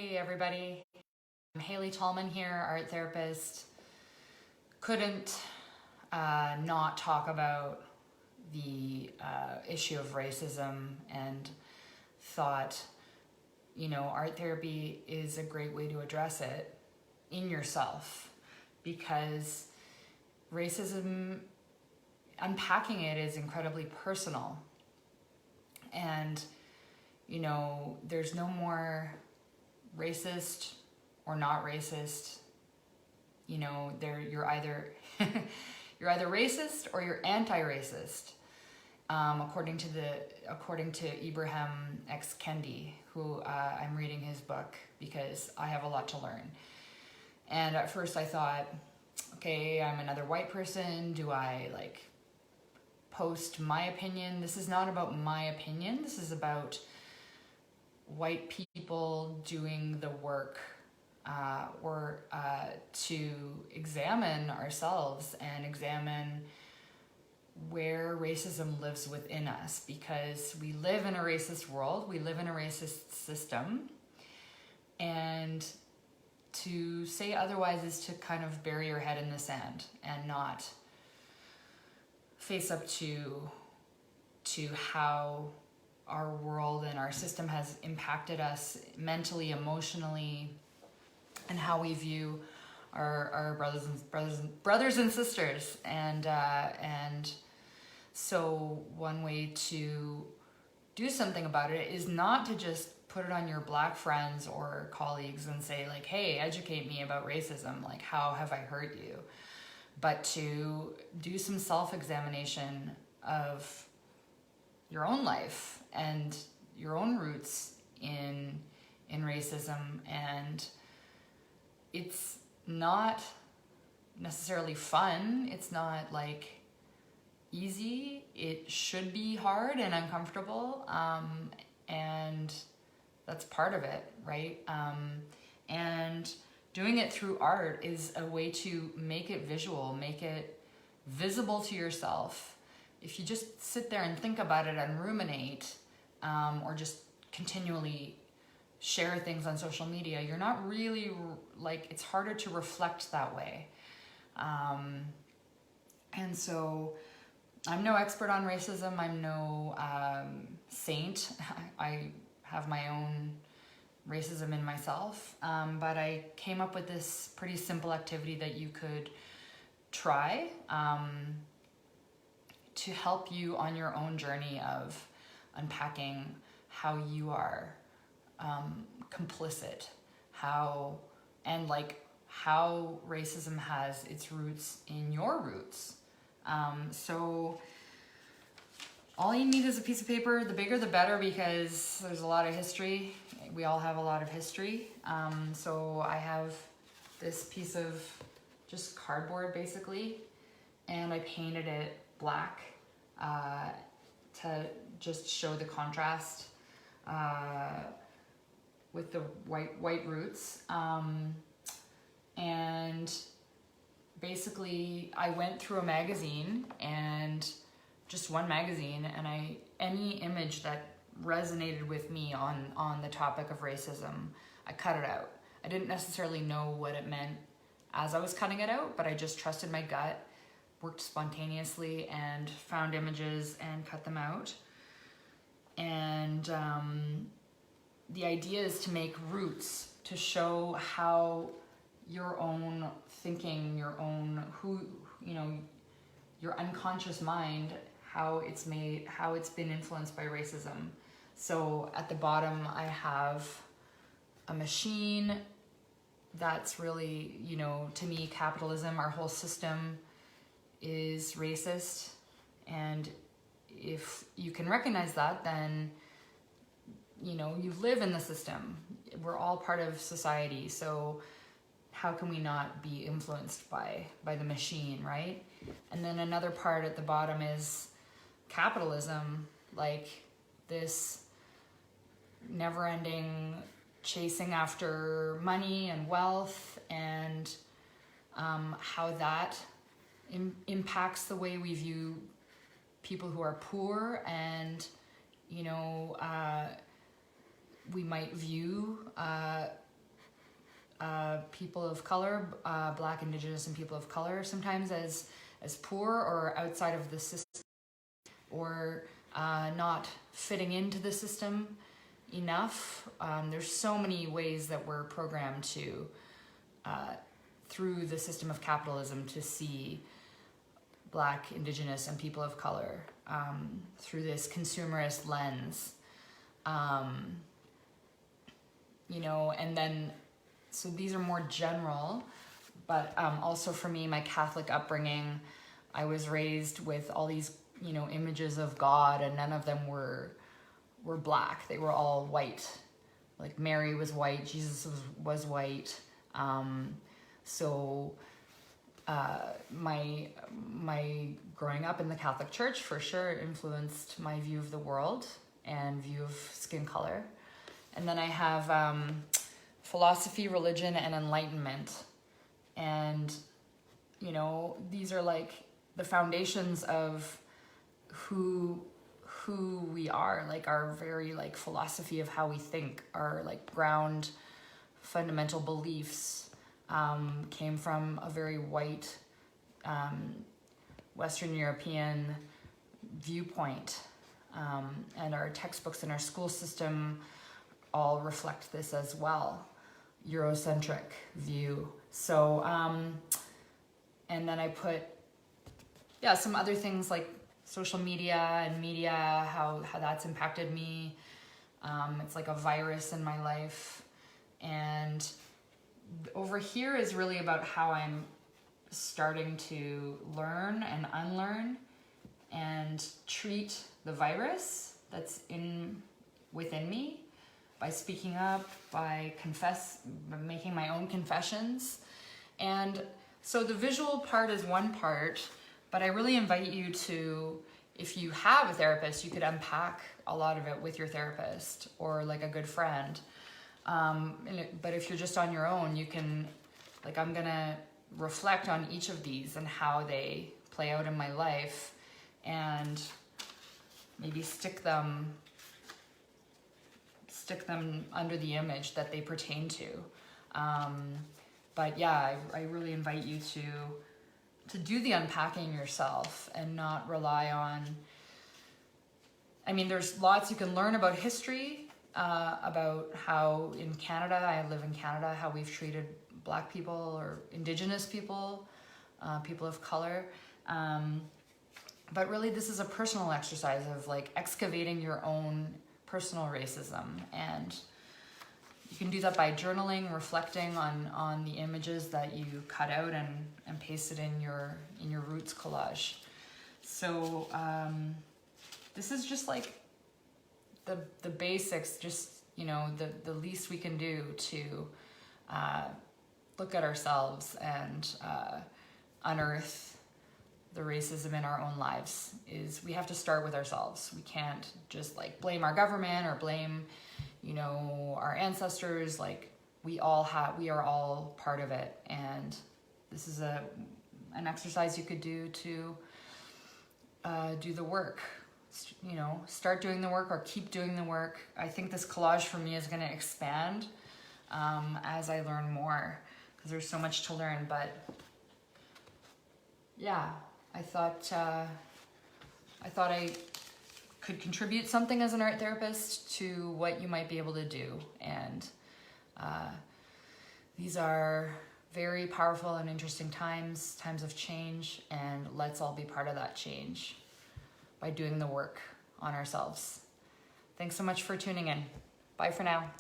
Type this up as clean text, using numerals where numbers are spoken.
Hey everybody, I'm Haley Tallman here, art therapist. Couldn't not talk about the issue of racism, and thought, art therapy is a great way to address it in yourself, because racism, unpacking it is incredibly personal. And there's no more racist or not racist. You're either you're either racist or you're anti-racist, according to Ibram X Kendi, who I'm reading his book because I have a lot to learn. And at first I thought, okay, I'm another white person. Do I post my opinion? This is not about my opinion. This is about white people doing the work to examine ourselves and examine where racism lives within us, because we live in a racist world, we live in a racist system, and to say otherwise is to kind of bury your head in the sand and not face up to how our world and our system has impacted us mentally, emotionally, and how we view our brothers and sisters. And so one way to do something about it is not to just put it on your black friends or colleagues and say hey, educate me about racism, how have I hurt you? But to do some self-examination of your own life and your own roots in racism. And it's not necessarily fun. It's not easy. It should be hard and uncomfortable. And that's part of it, right? And doing it through art is a way to make it visual, make it visible to yourself. If you just sit there and think about it and ruminate, or just continually share things on social media, you're not really, it's harder to reflect that way. And so I'm no expert on racism. I'm no saint. I have my own racism in myself, but I came up with this pretty simple activity that you could try to help you on your own journey of unpacking how you are complicit, how racism has its roots in your roots. So all you need is a piece of paper. The bigger the better, because there's a lot of history. We all have a lot of history. So I have this piece of just cardboard basically, and I painted it black to just show the contrast with the white roots. And basically I went through a magazine, and just one magazine, and any image that resonated with me on the topic of racism, I cut it out. I didn't necessarily know what it meant as I was cutting it out, but I just trusted my gut, worked spontaneously, and found images and cut them out. And the idea is to make roots, to show how your own thinking, your unconscious mind, how it's been influenced by racism. So at the bottom I have a machine that's really, to me, capitalism, our whole system is racist. And if you can recognize that, then you live in the system. We're all part of society, so how can we not be influenced by the machine, right? And then another part at the bottom is capitalism, this never-ending chasing after money and wealth, and how that impacts the way we view people who are poor. And we might view people of color, Black, Indigenous, and people of color sometimes as poor or outside of the system, or not fitting into the system enough. There's so many ways that we're programmed to, through the system of capitalism, to see Black, Indigenous, and people of color through this consumerist lens. You know, and then, so these are more general, but also for me, my Catholic upbringing, I was raised with all these, you know, images of God, and none of them were Black. They were all white. Like Mary was white, Jesus was white. So my growing up in the Catholic Church for sure influenced my view of the world and view of skin color. And then I have philosophy, religion, and enlightenment. And, you know, these are like the foundations of who we are, like our very like philosophy of how we think, our like ground fundamental beliefs came from a very white Western European viewpoint. And our textbooks in our school system all reflect this as well, Eurocentric view. So, and then I put, some other things like social media and media, how that's impacted me. It's like a virus in my life. And over here is really about how I'm starting to learn and unlearn and treat the virus that's within me by speaking up, by making my own confessions. And so the visual part is one part, but I really invite you to, if you have a therapist, you could unpack a lot of it with your therapist or like a good friend. But if you're just on your own, you can, like, I'm gonna reflect on each of these and how they play out in my life, and maybe stick them under the image that they pertain to. But yeah, I really invite you to do the unpacking yourself and not rely on, I mean, there's lots you can learn about history, about how in Canada, I live in Canada, how we've treated Black people or Indigenous people, people of color. But really this is a personal exercise of like excavating your own personal racism. And you can do that by journaling, reflecting on the images that you cut out and pasted in your roots collage. So this is just like the basics, just, you know, the least we can do to look at ourselves and unearth the racism in our own lives. Is we have to start with ourselves. We can't just like blame our government or blame, you know, our ancestors. Like we are all part of it. And this is an exercise you could do to do the work. You know, start doing the work or keep doing the work. I think this collage for me is going to expand as I learn more, because there's so much to learn. But yeah, I thought I could contribute something as an art therapist to what you might be able to do. And these are very powerful and interesting times of change, and let's all be part of that change by doing the work on ourselves. Thanks so much for tuning in. Bye for now.